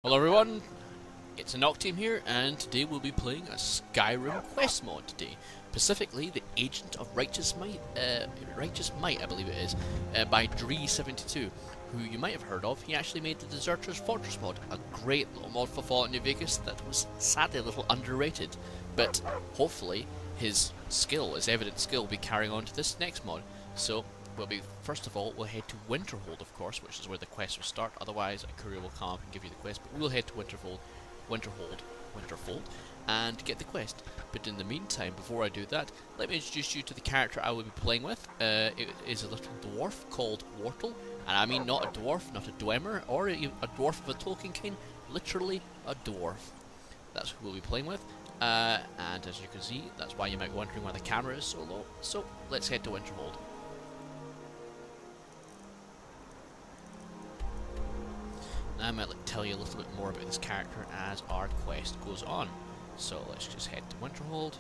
Hello everyone, it's a Nocteam here, and today we'll be playing a Skyrim quest mod today. Specifically, the Agent of Righteous Might, I believe it is, by Dree72, who you might have heard of. He actually made the Deserter's Fortress mod, a great little mod for Fallout New Vegas that was sadly a little underrated, but hopefully his evident skill, will be carrying on to this next mod. So, first of all, we'll head to Winterhold, of course, which is where the quest will start. Otherwise, a courier will come up and give you the quest. But we'll head to Winterfold, and get the quest. But in the meantime, before I do that, let me introduce you to the character I will be playing with. It is a little dwarf called Wortle, and I mean not a dwarf, not a dwemer, or a dwarf of a Tolkien kind. Literally a dwarf. That's who we'll be playing with. And as you can see, that's why you might be wondering why the camera is so low. So let's head to Winterhold. I might tell you a little bit more about this character as our quest goes on. So let's just head to Winterhold.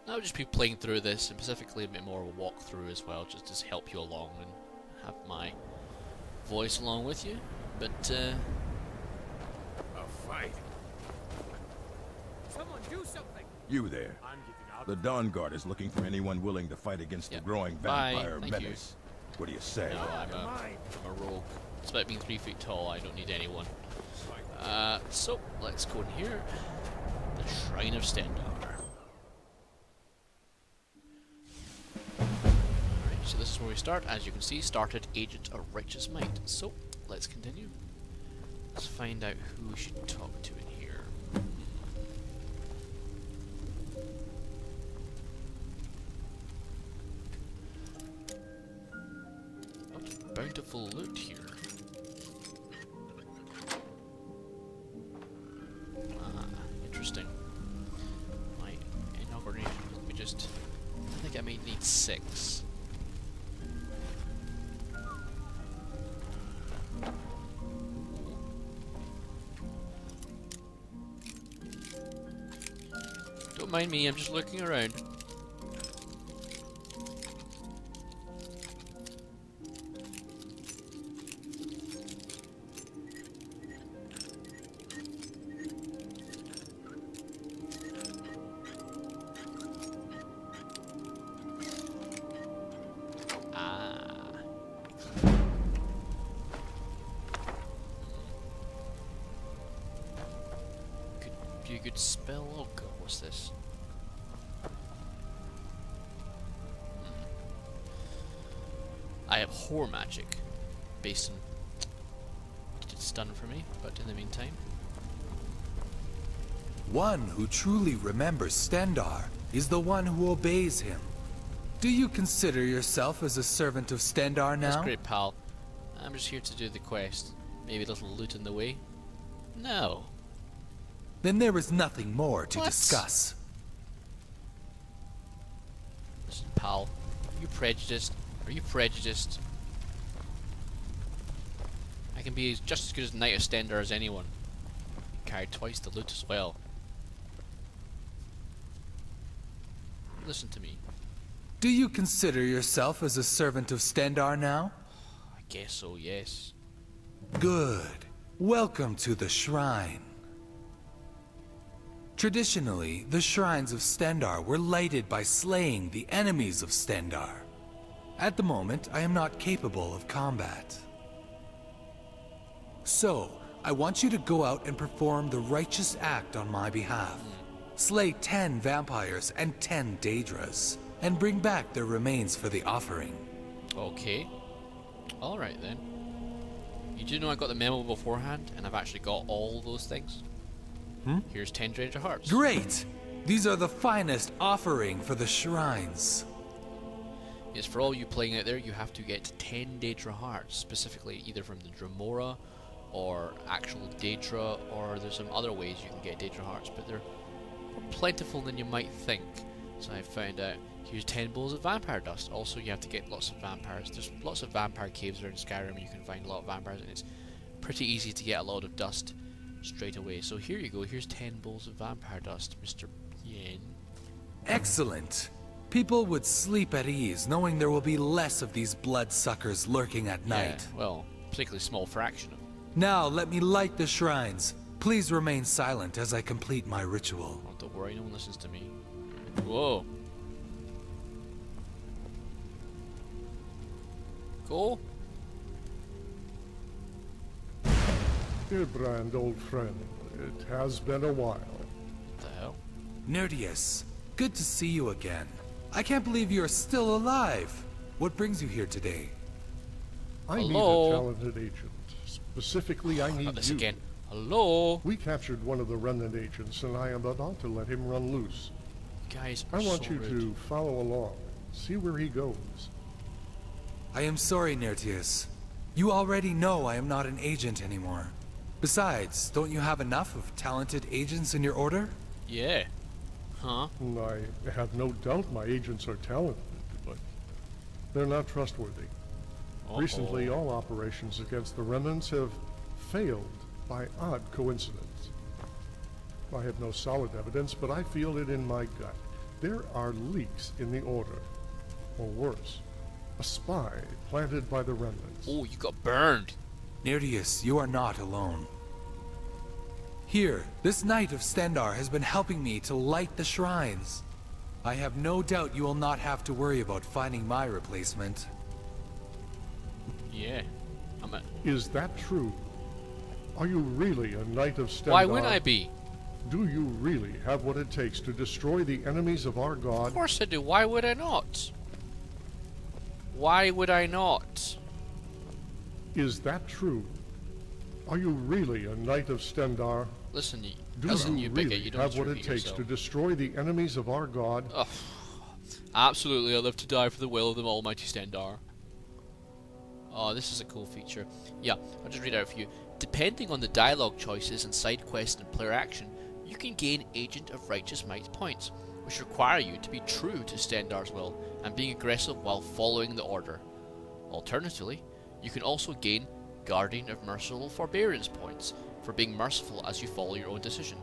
I'll just be playing through this, and specifically a bit more of a walkthrough as well, just to help you along and have my voice along with you. But a fight. Someone do something. You there. I'm giving up. The Dawn Guard is looking for anyone willing to fight against the growing vampire menace. What do you say? No, I'm a rogue. Despite being 3 feet tall, I don't need anyone. So, let's go in here. The Shrine of Stendarr. Alright, so this is where we start. As you can see, started Agent of Righteous Might. So, let's continue. Let's find out who we should talk to in here. Bountiful loot here. Interesting. My inauguration. Let me just. I think I may need 6. Don't mind me, I'm just looking around. Could be a good spell. Oh god, what's this? I have Horror Magic, based on what it's done for me, but in the meantime. One who truly remembers Stendarr is the one who obeys him. Do you consider yourself as a servant of Stendarr now? That's great, pal. I'm just here to do the quest. Maybe a little loot in the way? No. Then there is nothing more to What? discuss. Listen, pal. Are you prejudiced? Are you prejudiced? I can be just as good as Knight of Stendarr as anyone. Carried twice the loot as well. Listen to me. Do you consider yourself as a servant of Stendarr now? I guess so, yes. Good. Welcome to the shrine. Traditionally, the shrines of Stendarr were lighted by slaying the enemies of Stendarr. At the moment, I am not capable of combat. So, I want you to go out and perform the righteous act on my behalf. Slay 10 vampires and 10 Daedras, and bring back their remains for the offering. Okay. Alright then. You do know I got the memo beforehand, and I've actually got all those things? Here's 10 Daedra Hearts. Great! These are the finest offering for the shrines. Yes, for all you playing out there, you have to get 10 Daedra Hearts, specifically either from the Dremora, or actual Daedra, or there's some other ways you can get Daedra Hearts, but they're more plentiful than you might think. So I found out, here's 10 bowls of vampire dust. Also, you have to get lots of vampires. There's lots of vampire caves around Skyrim, you can find a lot of vampires, and it's pretty easy to get a lot of dust straight away. So here you go, here's 10 bowls of vampire dust, Mr. Yen. Excellent. People would sleep at ease knowing there will be less of these bloodsuckers lurking at night. Yeah, well, particularly small fraction of. Now let me light the shrines. Please remain silent as I complete my ritual. Oh, don't worry, no one listens to me. Whoa. Go. Irbrand, old friend, it has been a while. What the hell? Nerdius, good to see you again. I can't believe you're still alive. What brings you here today? I need Hello? a talented agent. Specifically, I need Not this you. again. Hello? We captured one of the remnant agents, and I am about to let him run loose. Guys, I want so you rude. to follow along, see where he goes. I am sorry, Nerdius. You already know I am not an agent anymore. Besides, don't you have enough of talented agents in your order? Yeah. Huh? I have no doubt my agents are talented, but they're not trustworthy. Recently, all operations against the remnants have failed by odd coincidence. I have no solid evidence, but I feel it in my gut. There are leaks in the Order. Or worse, a spy planted by the remnants. Oh, you got burned. Nerdius, you are not alone. Here, this Knight of Stendar has been helping me to light the shrines. I have no doubt you will not have to worry about finding my replacement. Yeah. Is that true? Are you really a Knight of Stendar? Why would I be? Do you really have what it takes to destroy the enemies of our god? Of course I do. Why would I not? Why would I not? Is that true? Are you really a Knight of Stendar? Listen, Do listen, you you really bigot, you don't have what repeat it takes yourself. to destroy the enemies of our god? Oh, absolutely, I live to die for the will of the almighty Stendar. Oh, this is a cool feature. Yeah, I'll just read it out for you. Depending on the dialogue choices and side quests and player action, you can gain Agent of Righteous Might points, which require you to be true to Stendar's will and being aggressive while following the order. Alternatively, you can also gain Guardian of Merciful Forbearance points for being merciful as you follow your own decision.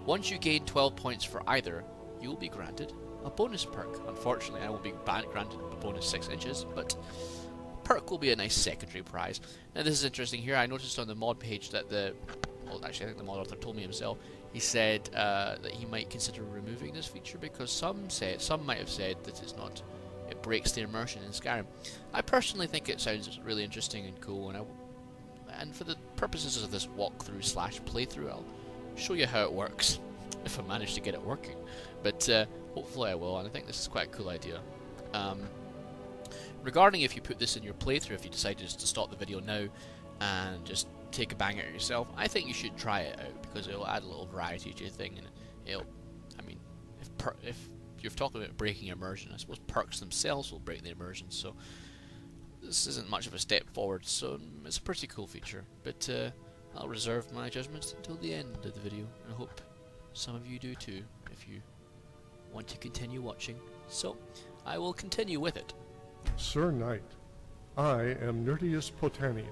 Once you gain 12 points for either, you will be granted a bonus perk. Unfortunately, I won't be granted a bonus 6 inches, but perk will be a nice secondary prize. Now this is interesting here. I noticed on the mod page that well, actually I think the mod author told me himself. He said that he might consider removing this feature because some might have said that it breaks the immersion in Skyrim. I personally think it sounds really interesting and cool, and for the purposes of this walkthrough / playthrough, I'll show you how it works if I manage to get it working. But hopefully I will, and I think this is quite a cool idea. Regarding if you put this in your playthrough, if you decide just to stop the video now and just take a bang at it yourself, I think you should try it out because it'll add a little variety to your thing, and if you're talking about breaking immersion, I suppose perks themselves will break the immersion, so this isn't much of a step forward, so it's a pretty cool feature, but I'll reserve my judgments until the end of the video, and I hope some of you do too, if you want to continue watching. So, I will continue with it. Sir Knight, I am Nerdius Potanian,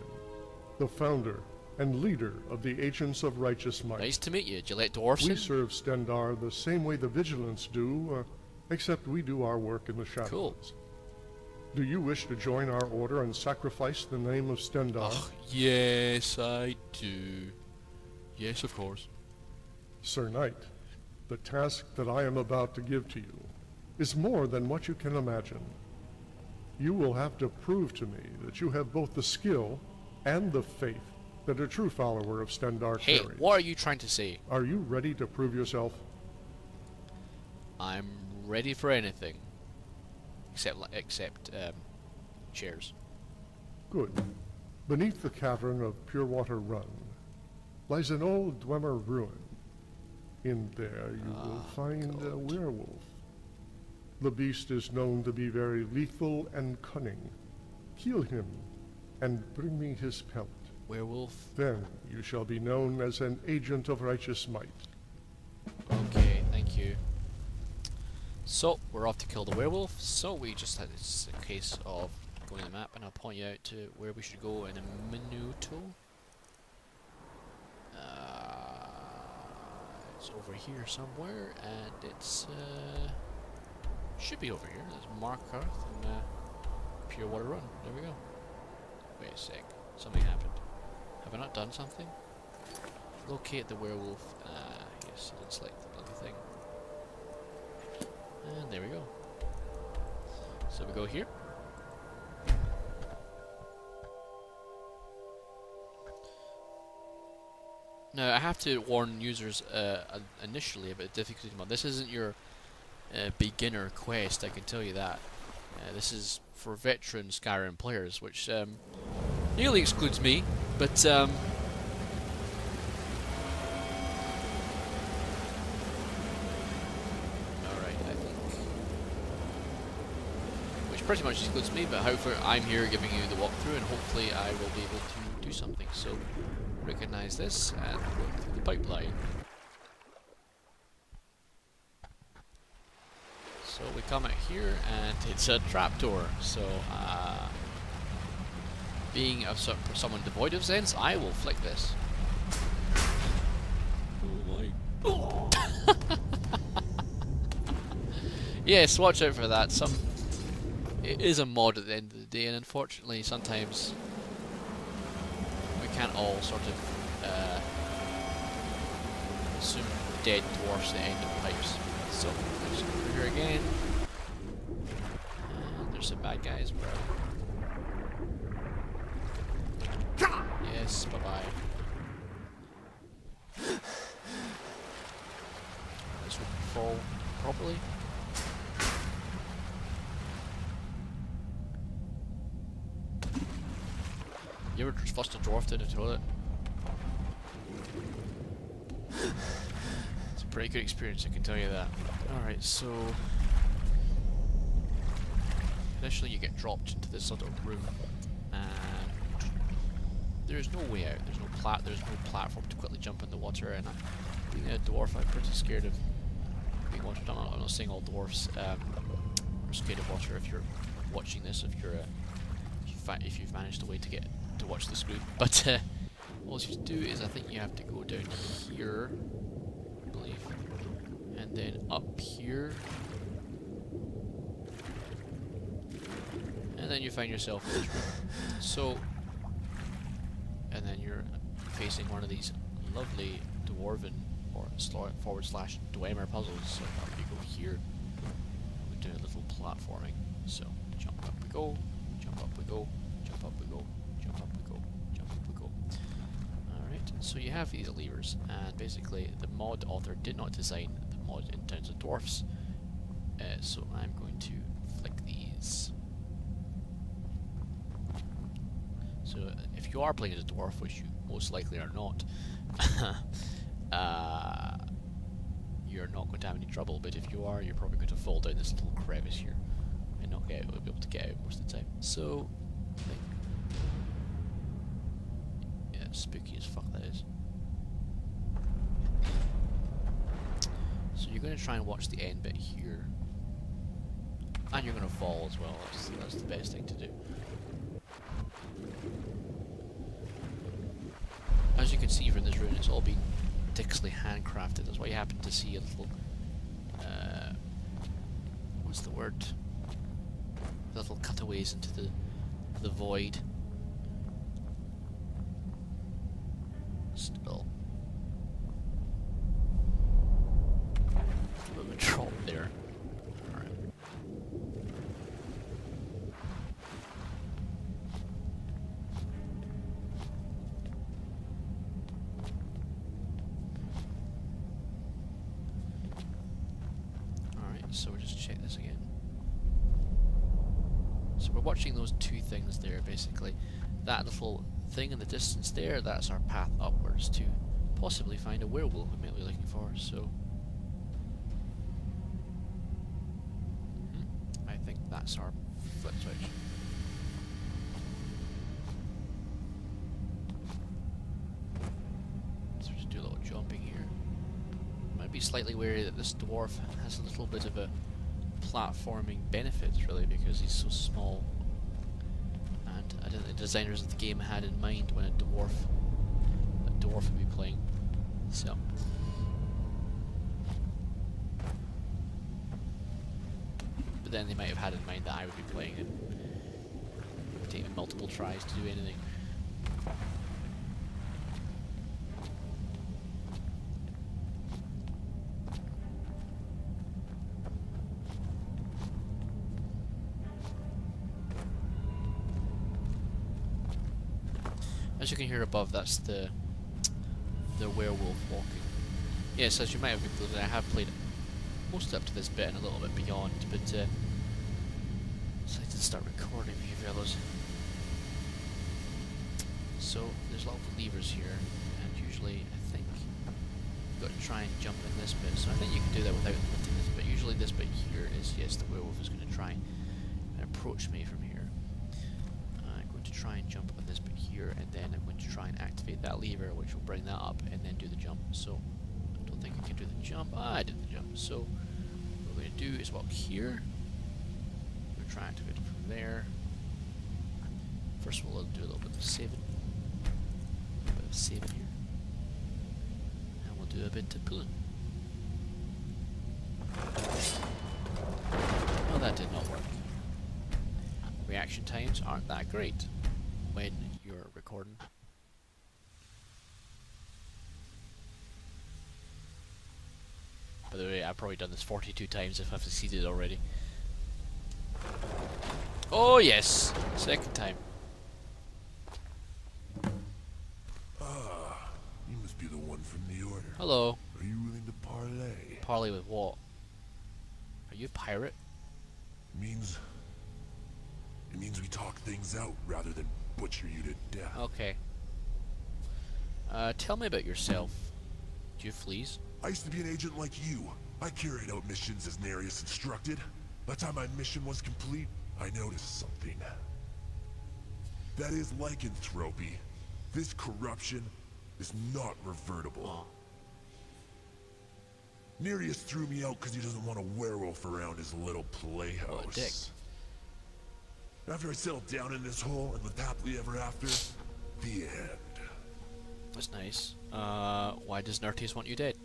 the founder and leader of the Agents of Righteous Might. Nice to meet you, Gillette Dwarfson. We serve Stendar the same way the Vigilants do, except we do our work in the shadows. Cool. Do you wish to join our order and sacrifice the name of Stendar? Oh, yes, I do. Yes, of course. Sir Knight, the task that I am about to give to you is more than what you can imagine. You will have to prove to me that you have both the skill and the faith that a true follower of Stendar carries. Hey, what are you trying to say? Are you ready to prove yourself? I'm ready for anything. Except chairs. Good. Beneath the cavern of Purewater Run lies an old Dwemer ruin. In there you will find a werewolf. The beast is known to be very lethal and cunning. Kill him and bring me his pelt. Werewolf. Then you shall be known as an Agent of Righteous Might. Okay, thank you. So, we're off to kill the werewolf, so we just had this a case of going to the map, and I'll point you out to where we should go in a minuto. It's over here somewhere, and it's should be over here. There's Markarth and Purewater Run. There we go. Wait a sec. Something happened. Have I not done something? Locate the werewolf. Yes, I didn't select the bloody thing. And there we go. So we go here. Now I have to warn users initially about the difficulty mod. This isn't your beginner quest, I can tell you that. This is for veteran Skyrim players, which nearly excludes me, but alright, I think. Which pretty much excludes me, but however, I'm here giving you the walkthrough, and hopefully I will be able to do something. So, recognize this, and go through the pipeline. So we come out here, and it's a trapdoor. So, being someone devoid of sense, I will flick this. Oh my! Yes, watch out for that. It is a mod at the end of the day, and unfortunately, sometimes we can't all sort of assume dead dwarfs at the end of pipes. So let's go through here again. And there's some bad guys, bro. Yes, bye bye. Let's hope we fall properly. You ever flushed a dwarf down the toilet? It's a pretty good experience, I can tell you that. Alright, so initially you get dropped into this sort of room, and there's no way out. There's no platform to quickly jump in the water, and being a dwarf, I'm pretty scared of being watered. I'm not saying all dwarfs are scared of water. If you're watching this, if you've managed a way to get to watch the screen, but all you have to do is, I think you have to go down here, I believe, and then up here, and then you find yourself in this room. So, and then you're facing one of these lovely dwarven or / Dwemer puzzles. So up you go here, we do a little platforming. So jump up we go, jump up we go, jump up we go, jump up we go, jump up we go. Alright, so you have these levers, and basically the mod author did not design the mod in terms of dwarfs. So I'm going to flick these. So if you are playing as a dwarf, which you most likely are not, you're not going to have any trouble, but if you are, you're probably going to fall down this little crevice here and not be able to get out most of the time. So, yeah, spooky as fuck that is. So you're going to try and watch the end bit here, and you're going to fall as well. That's the best thing to do. As you can see from this rune, it's all been meticulously handcrafted. That's why you happen to see a little, what's the word? Little cutaways into the void. Still, a bit of a drop there. All right. So we'll just check this again. So we're watching those two things there, basically. That little thing in the distance there, that's our path upwards to possibly find a werewolf we might be looking for, so... I think that's our flip switch. So just do a little jumping here. Might be slightly wary that this dwarf has a little bit of a platforming benefit, really, because he's so small. And I don't think the designers of the game had in mind when a dwarf would be playing. So. But then they might have had in mind that I would be playing it. Taking multiple tries to do anything. as you can hear above, that's the werewolf walking. Yes, as you might have concluded, I have played most up to this bit and a little bit beyond, but decided to start recording for you fellows. So there's a lot of levers here, and usually I think you've got to try and jump in this bit. So I think you can do that without lifting this bit. Usually this bit here is, yes, the werewolf is going to try and approach me from here. I'm going to try and jump on this bit here, and then I'm going to try and activate that lever, which will bring that up, and then do the jump. So I don't think I can do the jump. Ah, I did the jump. So what we're going to do is walk here. We're trying to activate it from there. First of all, we'll do a little bit of saving. Saving here, and we'll do a bit of pulling. Oh, that did not work. Reaction times aren't that great when you're recording. By the way, I've probably done this 42 times if I've succeeded already. Oh yes, second time. Hello. Are you willing to parlay? Parlay with what? Are you a pirate? It means we talk things out rather than butcher you to death. Okay. Tell me about yourself. Do you have fleas? I used to be an agent like you. I carried out missions as Nereus instructed. By the time my mission was complete, I noticed something. That is lycanthropy. This corruption is not revertible. Oh. Nereus threw me out because he doesn't want a werewolf around his little playhouse. What a dick. After I settled down in this hole and lived happily ever after, the end. That's nice. Why does Nertius want you dead?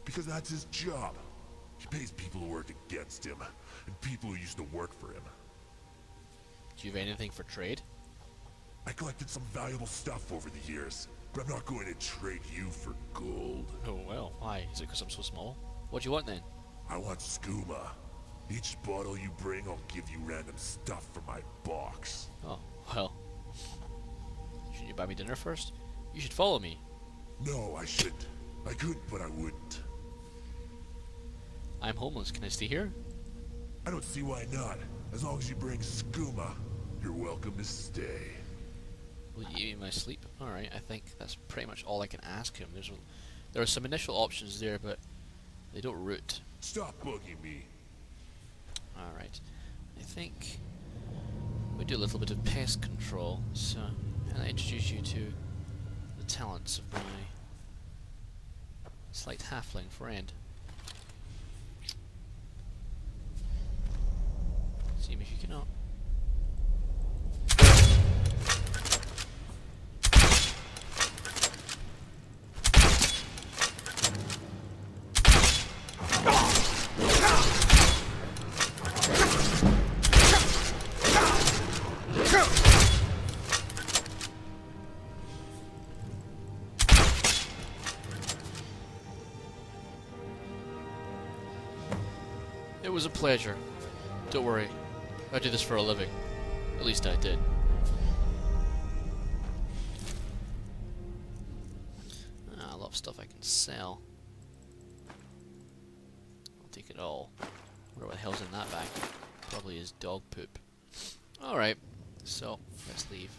Because that's his job. He pays people who work against him, and people who used to work for him. Do you have anything for trade? I collected some valuable stuff over the years, but I'm not going to trade you for gold. Oh well, why? Is it because I'm so small? What do you want then? I want skooma. Each bottle you bring, I'll give you random stuff from my box. Oh, well. Shouldn't you buy me dinner first? You should follow me. No, I shouldn't. I could, but I wouldn't. I'm homeless. Can I stay here? I don't see why not. As long as you bring skooma, you're welcome to stay. Will you eat me in my sleep? Alright, I think that's pretty much all I can ask him. There are some initial options there, but they don't root. Stop bugging me. Alright. I think we do a little bit of pest control, so I'll introduce you to the talents of my slight halfling friend. See me if you cannot. It was a pleasure. Don't worry. I do this for a living. At least I did. A lot of stuff I can sell. I'll take it all. Wonder what the hell's in that bag. Probably is dog poop. Alright, so let's leave.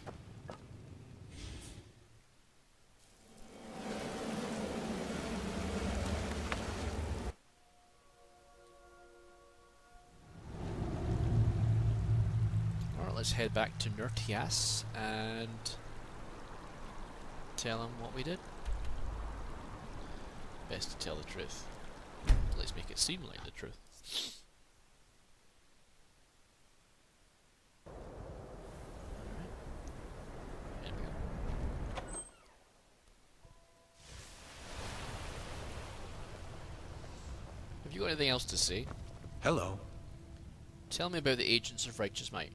Let's head back to Nertias and tell him what we did. Best to tell the truth. At least make it seem like the truth. Alright. Here we go. Have you got anything else to say? Hello. Tell me about the Agents of Righteous Might.